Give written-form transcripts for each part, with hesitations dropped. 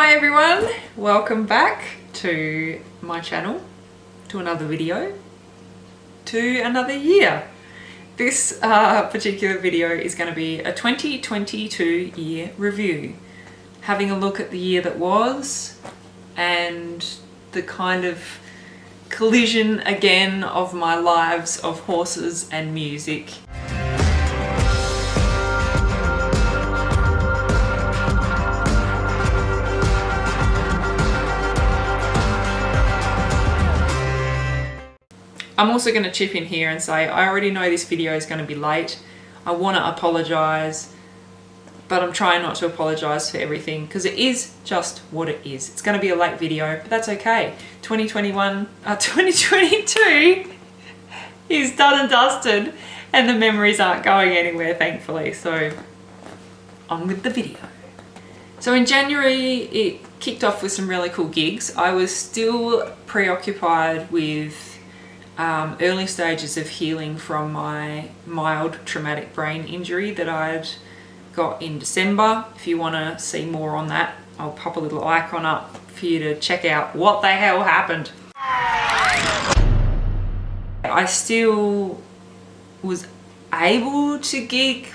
Hi everyone, welcome back to my channel, to another video, to another year. This particular video is going to be a 2022 year review, having a look at the year that was and the kind of collision again of my lives of horses and music. I'm also going to chip in here and say I already know this video is going to be late. I want to apologise, but I'm trying not to apologise for everything because it is just what it is. It's going to be a late video, but that's okay. 2022 is done and dusted and the memories aren't going anywhere, thankfully. So on with the video. So in January, it kicked off with some really cool gigs. I was still preoccupied with early stages of healing from my mild traumatic brain injury that I'd got in December. If you want to see more on that, I'll pop a little icon up for you to check out what the hell happened. I still was able to gig,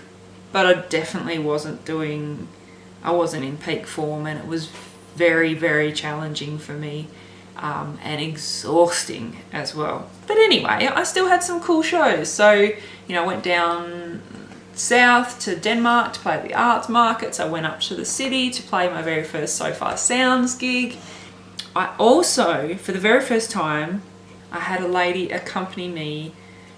but I definitely wasn't in peak form, and it was very, very challenging for me. And exhausting as well. But anyway, I still had some cool shows. So, you know, I went down south to Denmark to play at the arts markets. I went up to the city to play my very first So Far Sounds gig. I also, for the very first time, I had a lady accompany me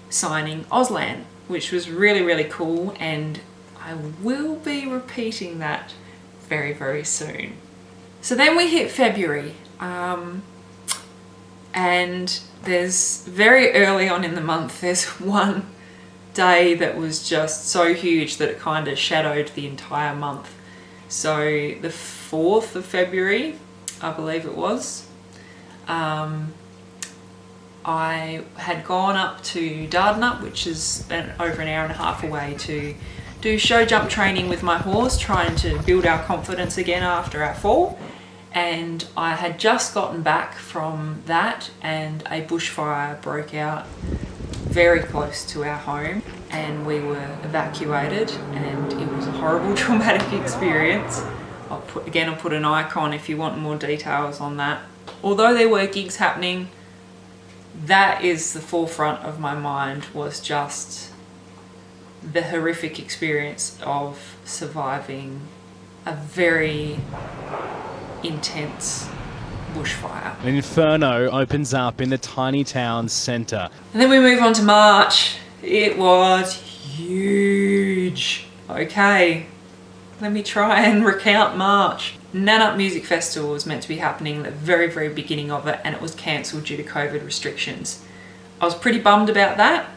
signing Auslan, which was really, really cool. And I will be repeating that very, very soon. So then we hit February. And there's very early on in the month, there's one day that was just so huge that it kind of shadowed the entire month. So the 4th of February, I believe it was, I had gone up to Dardanup, which is over an hour and a half away, to do show jump training with my horse, trying to build our confidence again after our fall. And I had just gotten back from that and a bushfire broke out very close to our home and we were evacuated, and it was a horrible traumatic experience. I'll put an icon if you want more details on that. Although there were gigs happening, that is the forefront of my mind, was just the horrific experience of surviving a very intense bushfire. An inferno opens up in the tiny town's centre. And then we move on to March. It was huge. Okay, let me try and recount March. Nannup Music Festival was meant to be happening at the very, very beginning of it, and it was cancelled due to COVID restrictions. I was pretty bummed about that.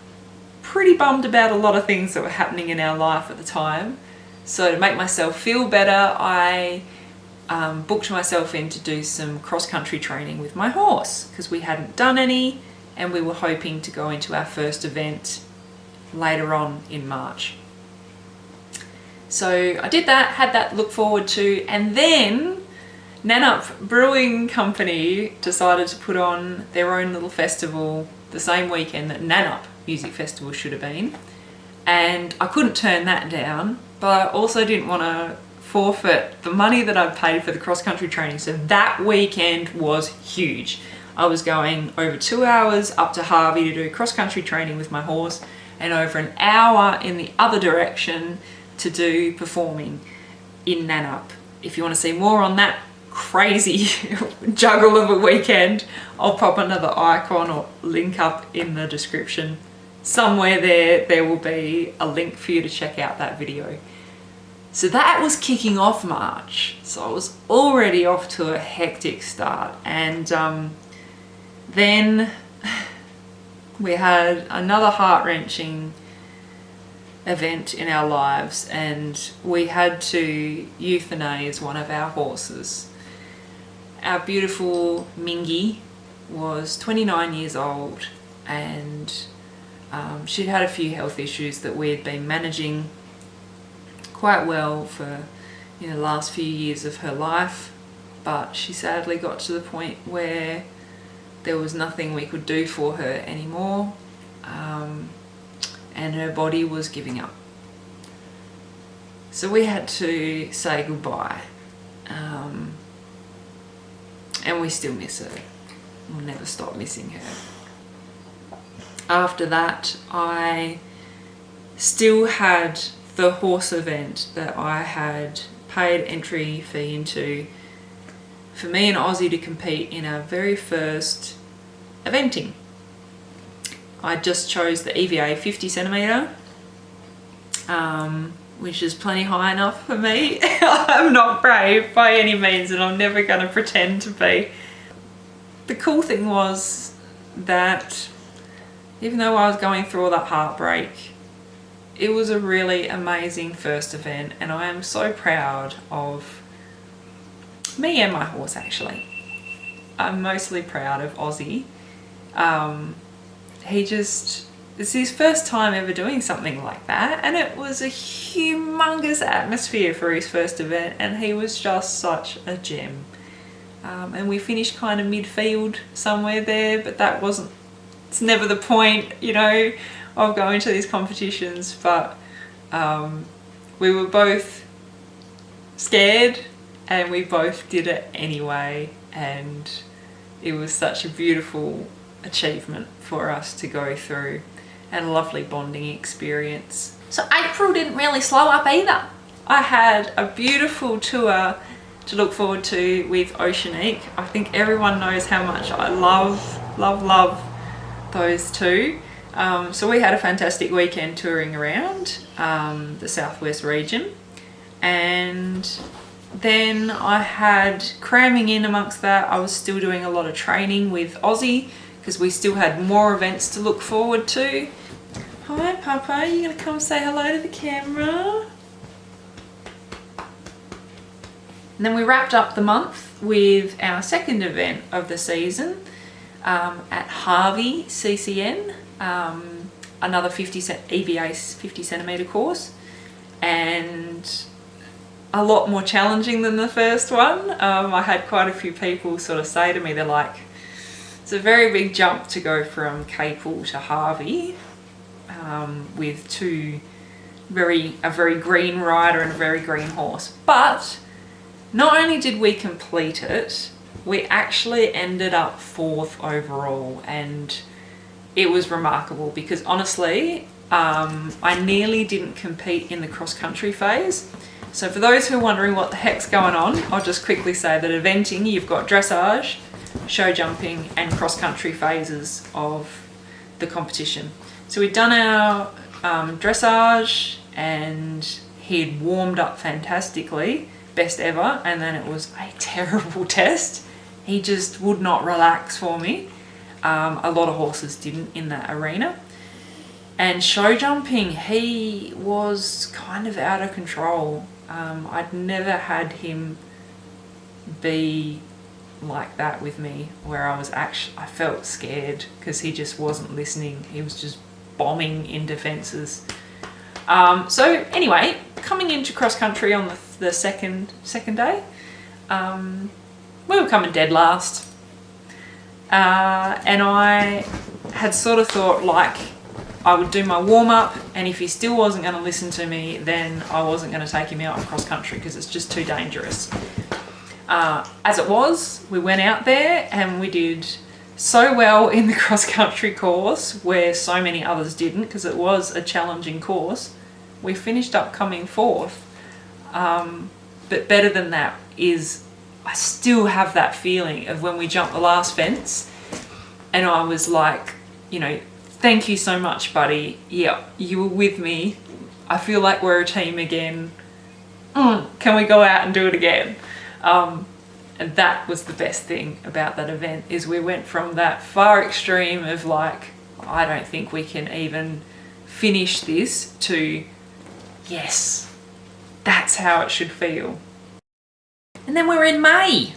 Pretty bummed about a lot of things that were happening in our life at the time. So to make myself feel better, I booked myself in to do some cross-country training with my horse because we hadn't done any and we were hoping to go into our first event later on in March. So I did that, had that to look forward to, and then Nannup Brewing Company decided to put on their own little festival the same weekend that Nannup Music Festival should have been, and I couldn't turn that down, but I also didn't want to forfeit the money that I'd paid for the cross-country training. So that weekend was huge. I was going over 2 hours up to Harvey to do cross-country training with my horse and over an hour in the other direction to do performing in Nannup. If you want to see more on that crazy juggle of a weekend, I'll pop another icon or link up in the description. Somewhere there will be a link for you to check out that video. So that was kicking off March. So I was already off to a hectic start. And then we had another heart-wrenching event in our lives, and we had to euthanize one of our horses. Our beautiful Mingy was 29 years old, and she'd had a few health issues that we had been managing quite well for the last few years of her life. but she sadly got to the point where there was nothing we could do for her anymore, and her body was giving up. So we had to say goodbye, and we still miss her. We'll never stop missing her. After that, I still had the horse event that I had paid entry fee into for me and Ozzy to compete in our very first eventing. I just chose the EVA 50 centimetre, which is plenty high enough for me. I'm not brave by any means, and I'm never going to pretend to be. The cool thing was that even though I was going through all that heartbreak, it was a really amazing first event, and I am so proud of me and my horse actually. I'm mostly proud of Ozzy. It's his first time ever doing something like that, and it was a humongous atmosphere for his first event, and he was just such a gem. And we finished kind of midfield somewhere there, but it's never the point, you know, of going to these competitions. But we were both scared, and we both did it anyway, and it was such a beautiful achievement for us to go through, and a lovely bonding experience. So April didn't really slow up either. I had a beautiful tour to look forward to with Oceanique. I think everyone knows how much I love those two. So we had a fantastic weekend touring around the southwest region, and then I had, cramming in amongst that, I was still doing a lot of training with Ozzy because we still had more events to look forward to. Hi Papa, you gonna come say hello to the camera? And then we wrapped up the month with our second event of the season at Harvey CCN, another EVA 50 centimetre course, and a lot more challenging than the first one. I had quite a few people sort of say to me, they're like, it's a very big jump to go from Capel to Harvey with a very green rider and a very green horse. But not only did we complete it, we actually ended up 4th overall, and it was remarkable because honestly, I nearly didn't compete in the cross-country phase. So for those who are wondering what the heck's going on, I'll just quickly say that eventing, you've got dressage, show jumping and cross-country phases of the competition. So we'd done our dressage, and he'd warmed up fantastically, best ever, and then it was a terrible test. He just would not relax for me. A lot of horses didn't in that arena. And show jumping, he was kind of out of control. I'd never had him be like that with me, where I felt scared because he just wasn't listening. He was just bombing in defences. So anyway, coming into cross country on the second day, we were coming dead last, and I had sort of thought like I would do my warm up, and if he still wasn't going to listen to me, then I wasn't going to take him out on cross country because it's just too dangerous. As it was, we went out there and we did so well in the cross country course where so many others didn't, because it was a challenging course. We finished up coming 4th, but better than that is I still have that feeling of when we jumped the last fence, and I was like, you know, thank you so much, buddy. Yeah, you were with me. I feel like we're a team again. Can we go out and do it again? And that was the best thing about that event, is we went from that far extreme of like, I don't think we can even finish this, to yes, that's how it should feel. And then we're in May.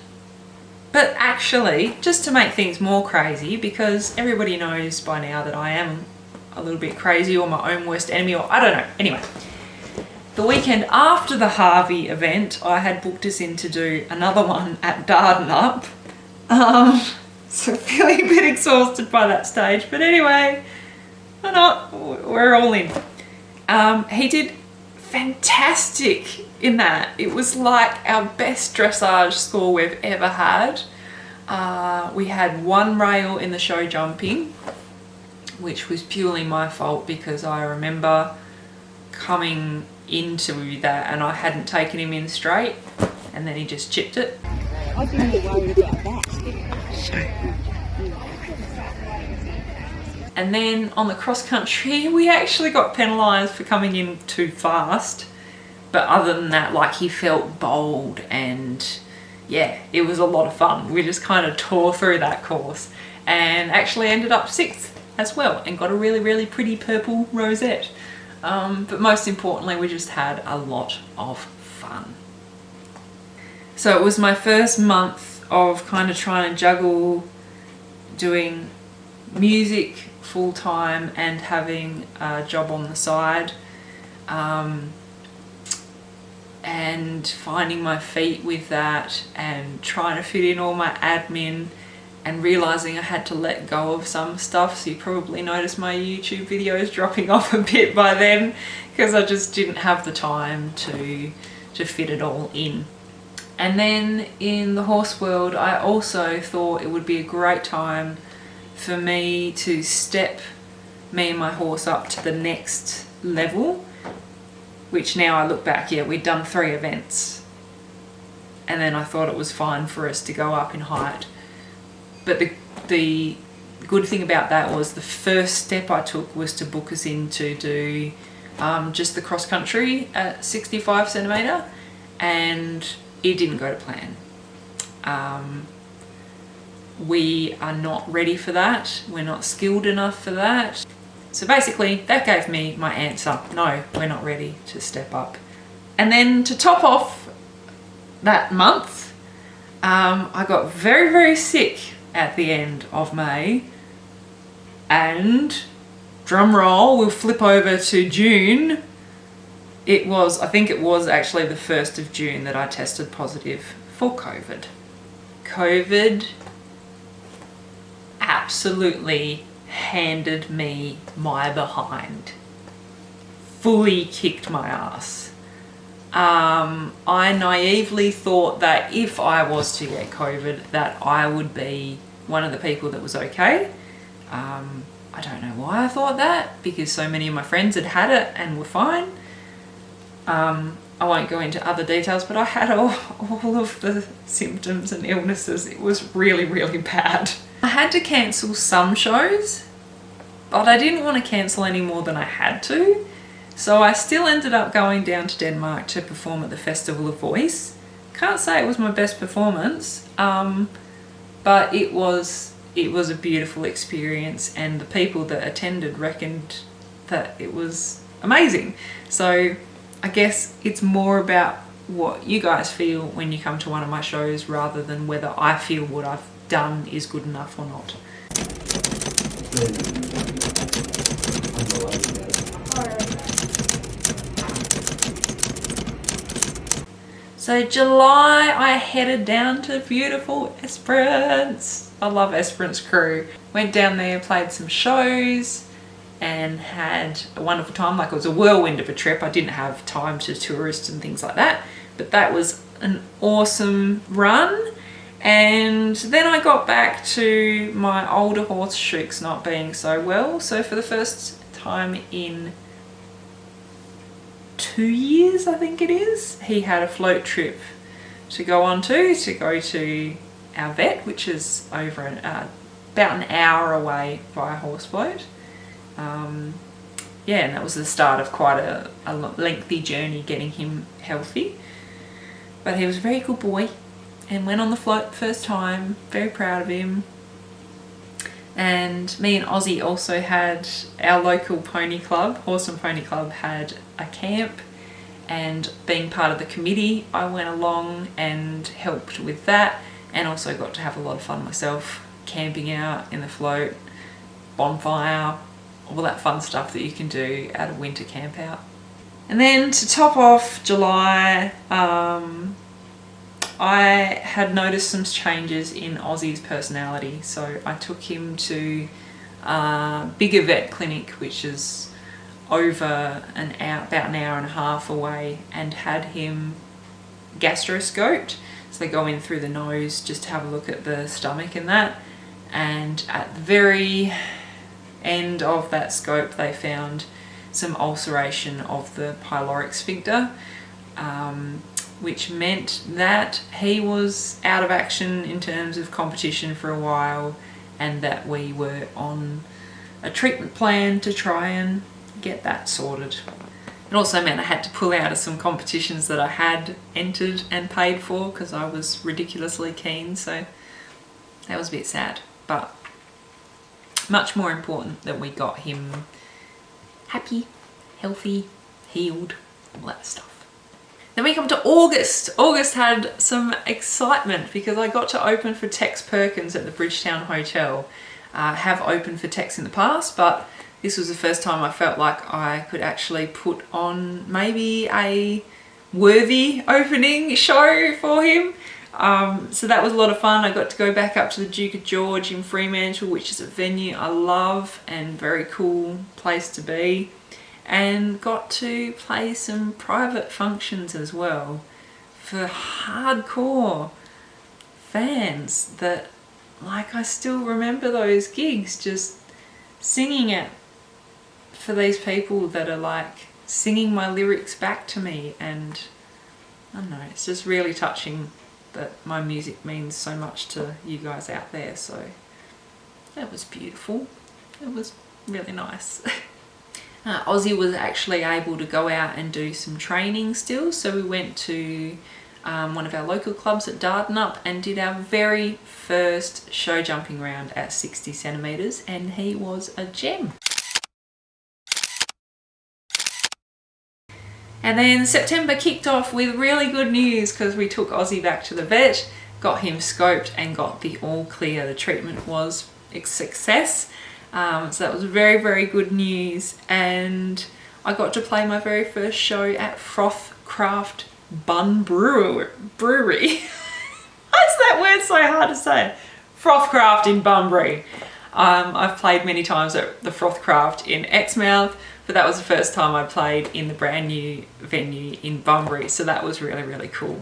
But actually, just to make things more crazy, because everybody knows by now that I am a little bit crazy or my own worst enemy, or I don't know. Anyway, The weekend after the Harvey event, I had booked us in to do another one at Dardanup. So feeling a bit exhausted by that stage, but anyway, why not? We're all in. He did fantastic in that. It was like our best dressage score we've ever had. We had one rail in the show jumping, which was purely my fault because I remember coming into that and I hadn't taken him in straight, and then he just chipped it. I didn't worry about that. And then on the cross country, we actually got penalised for coming in too fast. But other than that, like, he felt bold, and yeah, it was a lot of fun. We just kind of tore through that course and actually ended up 6th as well and got a really, really pretty purple rosette. But most importantly, we just had a lot of fun. So it was my first month of kind of trying to juggle doing music full time and having a job on the side, and finding my feet with that and trying to fit in all my admin and realising I had to let go of some stuff. So you probably noticed my YouTube videos dropping off a bit by then because I just didn't have the time to fit it all in. And then in the horse world, I also thought it would be a great time for me to step me and my horse up to the next level, which now I look back, yeah, we'd done 3 events. And then I thought it was fine for us to go up in height. But the good thing about that was the first step I took was to book us in to do just the cross country at 65 centimetre, and it didn't go to plan. We are not ready for that. We're not skilled enough for that. So basically that gave me my answer. No, we're not ready to step up. And then to top off that month, I got very, very sick at the end of May, and drum roll, we'll flip over to June. I think it was actually the 1st of June that I tested positive for COVID. COVID absolutely handed me my behind. Fully kicked my ass. I naively thought that if I was to get COVID, that I would be one of the people that was okay. I don't know why I thought that, because so many of my friends had had it and were fine. I won't go into other details, but I had all of the symptoms and illnesses. It was really, really bad. I had to cancel some shows, but I didn't want to cancel any more than I had to. So I still ended up going down to Denmark to perform at the Festival of Voice. Can't say it was my best performance, but it was a beautiful experience, and the people that attended reckoned that it was amazing. So I guess it's more about what you guys feel when you come to one of my shows rather than whether I feel what I've done is good enough or not. So July, I headed down to beautiful Esperance. I love Esperance Crew. Went down there, played some shows, and had a wonderful time. Like, it was a whirlwind of a trip. I didn't have time to tourist and things like that, but that was an awesome run. And then I got back to my older horse Shooks not being so well. So for the first time in 2 years, I think it is, he had a float trip to go on to go to our vet, which is over about an hour away via horse float. Yeah, and that was the start of quite a lengthy journey getting him healthy. But he was a very good boy and went on the float first time, very proud of him. And me and Ozzy also had our local pony club, Horse and Pony Club, had a camp, and being part of the committee, I went along and helped with that, and also got to have a lot of fun myself, camping out in the float, bonfire, all that fun stuff that you can do at a winter camp out. And then to top off July, I had noticed some changes in Ozzy's personality. So I took him to a bigger vet clinic, which is over about an hour and a half away, and had him gastroscoped. So they go in through the nose just to have a look at the stomach and that. And at the very end of that scope, they found some ulceration of the pyloric sphincter, which meant that he was out of action in terms of competition for a while, and that we were on a treatment plan to try and get that sorted. It also meant I had to pull out of some competitions that I had entered and paid for because I was ridiculously keen, so that was a bit sad. But much more important that we got him happy, healthy, healed, all that stuff. Then we come to August. August had some excitement because I got to open for Tex Perkins at the Bridgetown Hotel. Have opened for Tex in the past, but this was the first time I felt like I could actually put on maybe a worthy opening show for him. So that was a lot of fun. I got to go back up to the Duke of George in Fremantle, which is a venue I love and very cool place to be, and got to play some private functions as well for hardcore fans that, like, I still remember those gigs, just singing it for these people that are like singing my lyrics back to me. And I don't know, it's just really touching that my music means so much to you guys out there. So that was beautiful. It was really nice. Ozzy was actually able to go out and do some training still, so we went to one of our local clubs at Dardanup and did our very first show jumping round at 60 centimetres, and he was a gem. And then September kicked off with really good news because we took Ozzy back to the vet, got him scoped and got the all clear. The treatment was a success. So that was very, very good news. And I got to play my very first show at Froth Craft Bun Brewery. Why is that word so hard to say? Froth Craft in Bunbury. I've played many times at the Froth Craft in Exmouth, but that was the first time I played in the brand new venue in Bunbury, so that was really, really cool.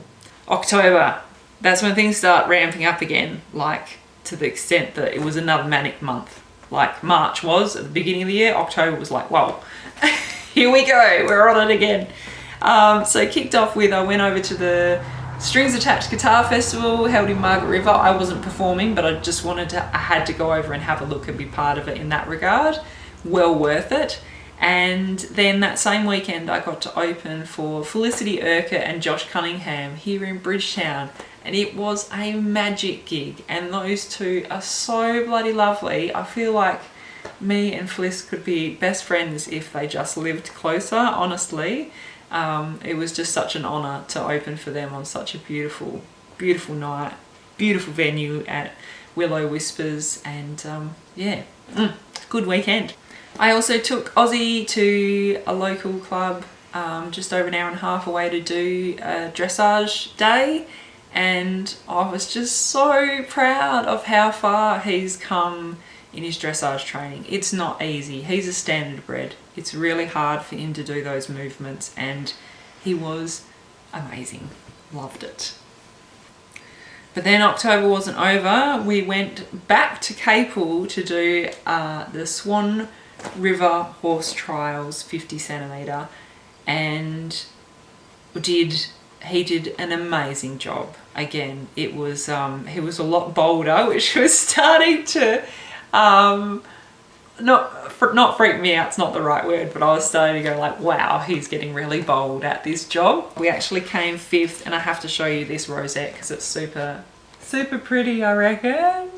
October, that's when things start ramping up again, like to the extent that it was another manic month. Like March was at the beginning of the year, October was like, whoa, here we go, we're on it again. So kicked off with, I went over to the Strings Attached Guitar Festival held in Margaret River. I wasn't performing, but I just I had to go over and have a look and be part of it in that regard. Well worth it. And then that same weekend I got to open for Felicity Urquhart and Josh Cunningham here in Bridgetown, and it was a magic gig, and those two are so bloody lovely. I feel like me and Felice could be best friends if they just lived closer, honestly. It was just such an honour to open for them on such a beautiful, beautiful night, beautiful venue at Willow Whispers, and good weekend. I also took Ozzy to a local club just over an hour and a half away to do a dressage day, and I was just so proud of how far he's come in his dressage training. It's not easy. He's a standard bred. It's really hard for him to do those movements, and he was amazing. Loved it. But then October wasn't over. We went back to Capel to do the Swan River Horse Trials 50 centimetre, and he did an amazing job. Again, it was he was a lot bolder, which was starting to not freak me out, it's not the right word, but I was starting to go like, wow, he's getting really bold at this job. We actually came 5th, and I have to show you this rosette because it's super, super pretty, I reckon.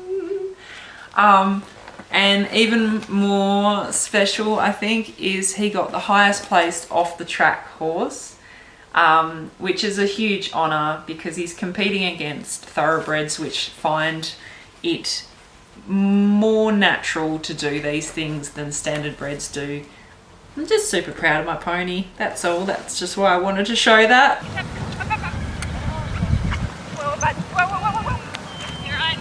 And even more special, I think, is he got the highest placed off the track horse, which is a huge honour because he's competing against thoroughbreds, which find it more natural to do these things than standard breds do. I'm just super proud of my pony. That's all. That's just why I wanted to show that. Whoa, bud. Whoa, whoa, whoa, whoa, whoa. You're right.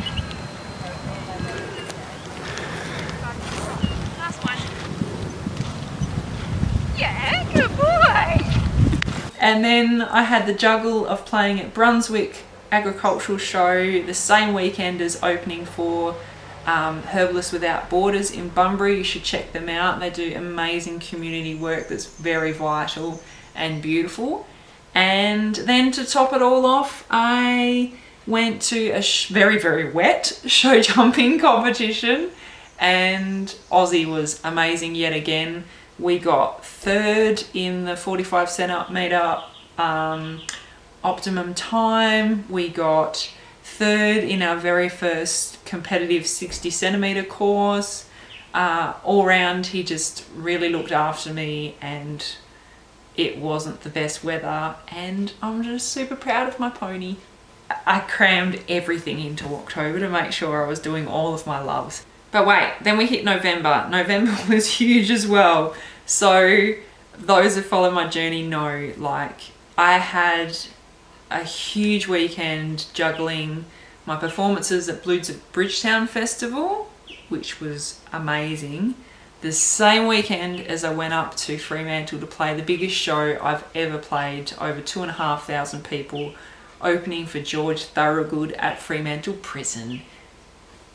Last one. Yeah, good boy. And then I had the juggle of playing at Brunswick Agricultural Show the same weekend as opening for Herbalists Without Borders in Bunbury. You should check them out. They do amazing community work that's very vital and beautiful. And then to top it all off, I went to a very, very wet show jumping competition, and Aussie was amazing yet again. We got third in the 45 centimetre optimum time. We got third in our very first competitive 60 centimetre course. All round, he just really looked after me, and it wasn't the best weather, and I'm just super proud of my pony. I crammed everything into October to make sure I was doing all of my loves. But wait, then we hit November. November was huge as well. So those that follow my journey know, like, I had a huge weekend juggling my performances at Blues at Bridgetown Festival, which was amazing. The same weekend as I went up to Fremantle to play the biggest show I've ever played to over 2,500 people, opening for George Thorogood at Fremantle Prison.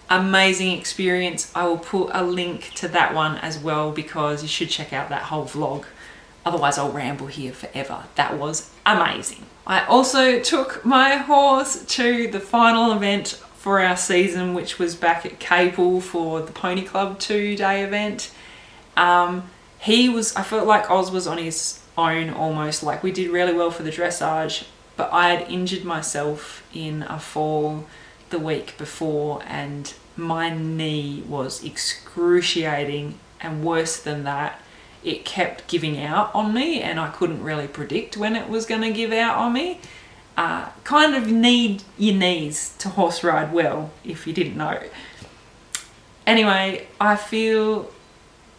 Amazing experience. I will put a link to that one as well, because you should check out that whole vlog. Otherwise I'll ramble here forever. That was amazing. I also took my horse to the final event for our season, which was back at Capel for the Pony Club 2-day event. I felt like Oz was on his own almost. Like, we did really well for the dressage, but I had injured myself in a fall the week before, and my knee was excruciating, and worse than that, it kept giving out on me, and I couldn't really predict when it was going to give out on me. Kind of need your knees to horse ride well, if you didn't know. Anyway, I feel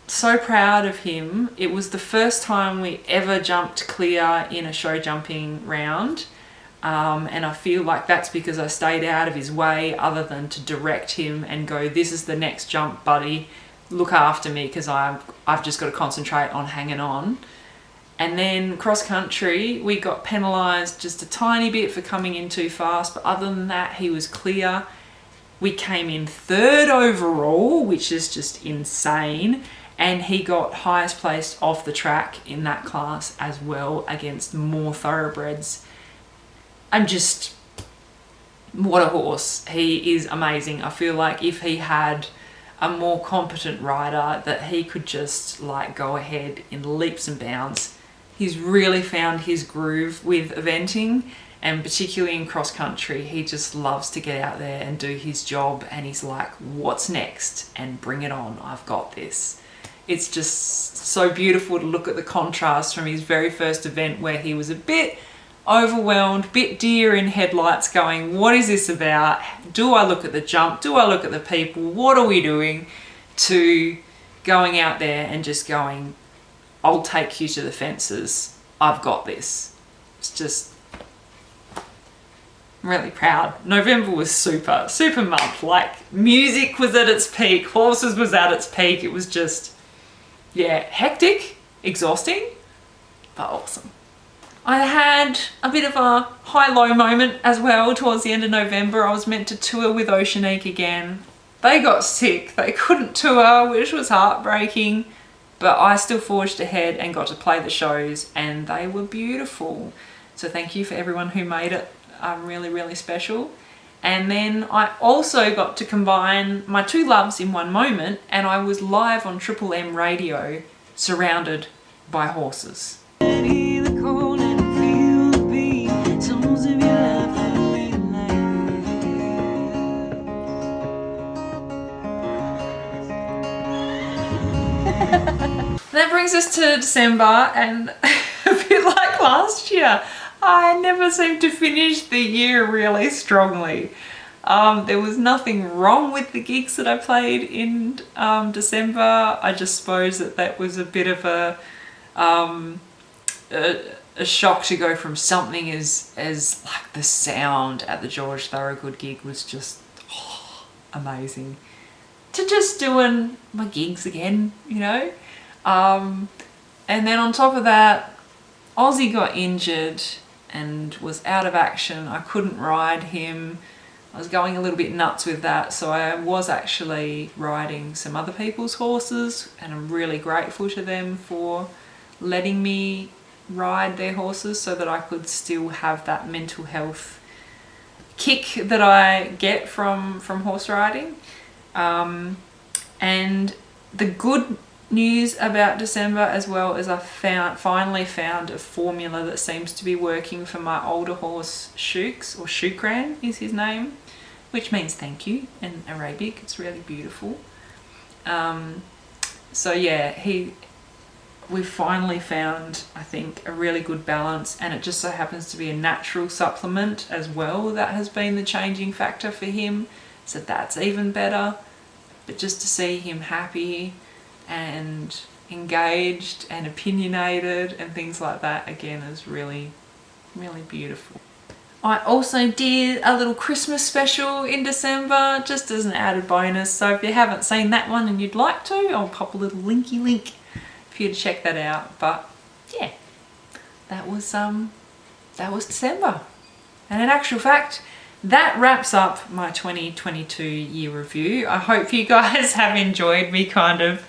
so proud of him. It was the first time we ever jumped clear in a show jumping round. And I feel like that's because I stayed out of his way, other than to direct him and go, this is the next jump, buddy. Look after me, because I've just got to concentrate on hanging on. And then cross country, we got penalised just a tiny bit for coming in too fast, but other than that, he was clear. We came in third overall, which is just insane. And he got highest placed off the track in that class as well, against more thoroughbreds. What a horse. He is amazing. I feel like if he had a more competent rider, that he could just like go ahead in leaps and bounds. He's really found his groove with eventing, and particularly in cross country, he just loves to get out there and do his job, and he's like, what's next? And bring it on, I've got this. It's just so beautiful to look at the contrast from his very first event, where he was a bit overwhelmed, bit deer in headlights, going, what is this about? Do I look at the jump? Do I look at the people? What are we doing? To going out there and just going, I'll take you to the fences. I've got this. It's just, I'm really proud. November was super month. Like, music was at its peak, horses was at its peak. It was just, yeah, hectic, exhausting, but awesome. I had a bit of a high-low moment as well towards the end of November. I was meant to tour with Oceanique again. They got sick. They couldn't tour, which was heartbreaking. But I still forged ahead and got to play the shows, and they were beautiful. So thank you for everyone who made it really, really special. And then I also got to combine my two loves in one moment, and I was live on Triple M radio, surrounded by horses. That brings us to December, and a bit like last year, I never seem to finish the year really strongly. There was nothing wrong with the gigs that I played in December. I just suppose that was a bit of a shock to go from something as like the sound at the George Thorogood gig was just amazing, to just doing my gigs again, you know. And then on top of that, Ozzy got injured and was out of action. I couldn't ride him. I was going a little bit nuts with that, so I was actually riding some other people's horses, and I'm really grateful to them for letting me ride their horses so that I could still have that mental health kick that I get from horse riding. And the good news about December as well is I finally found a formula that seems to be working for my older horse Shooks, or Shukran is his name, which means thank you in Arabic. It's really beautiful. So yeah, we finally found, I think, a really good balance, and it just so happens to be a natural supplement as well that has been the changing factor for him, so that's even better. But just to see him happy and engaged and opinionated and things like that again is really, really beautiful. I also did a little Christmas special in December just as an added bonus, so if you haven't seen that one and you'd like to, I'll pop a little linky link for you to check that out. But yeah, that was December. And in actual fact, that wraps up my 2022 year review. I hope you guys have enjoyed me kind of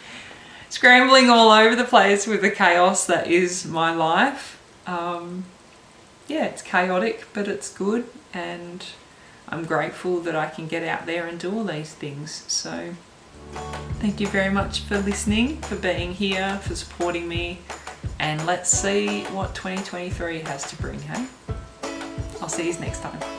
scrambling all over the place with the chaos that is my life. Yeah, it's chaotic, but it's good, and I'm grateful that I can get out there and do all these things. So thank you very much for listening, for being here, for supporting me, and let's see what 2023 has to bring, hey? I'll see you next time.